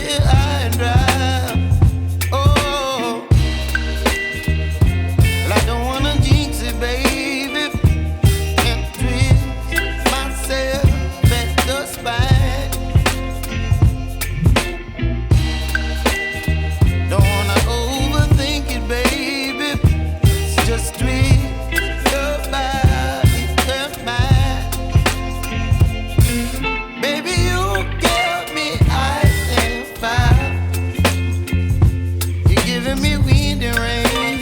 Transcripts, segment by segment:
here high and dry. Oh, well, I don't wanna jinx it, baby, and twist myself at the spine. Don't wanna overthink it, baby. It's just twist your body and mine. Baby, you give me ice and fire. You're giving me wind and rain.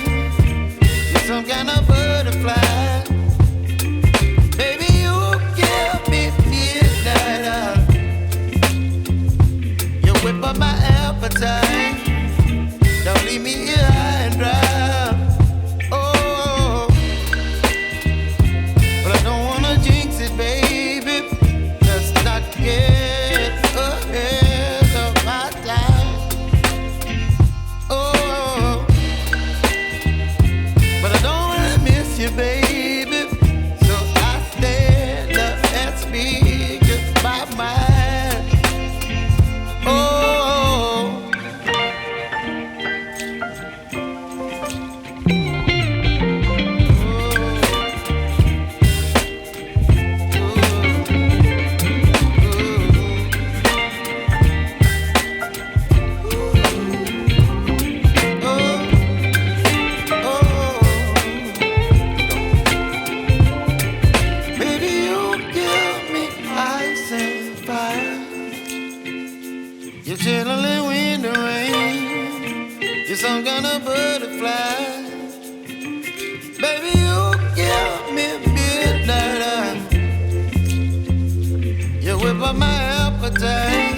You're some kind of butterfly. Baby, you give me midnight. You whip up my appetite. Don't leave me here high and dry. Oh, but I don't wanna jinx it, baby. Let's not get ahead of my time. Oh, but I don't wanna miss you, baby. So I stand up and speak my mind. Oh. Baby, you give me ice and fire. You're chilling wind and rain. You're some kind of butterfly. Baby, you give me midnight. You whip up my appetite.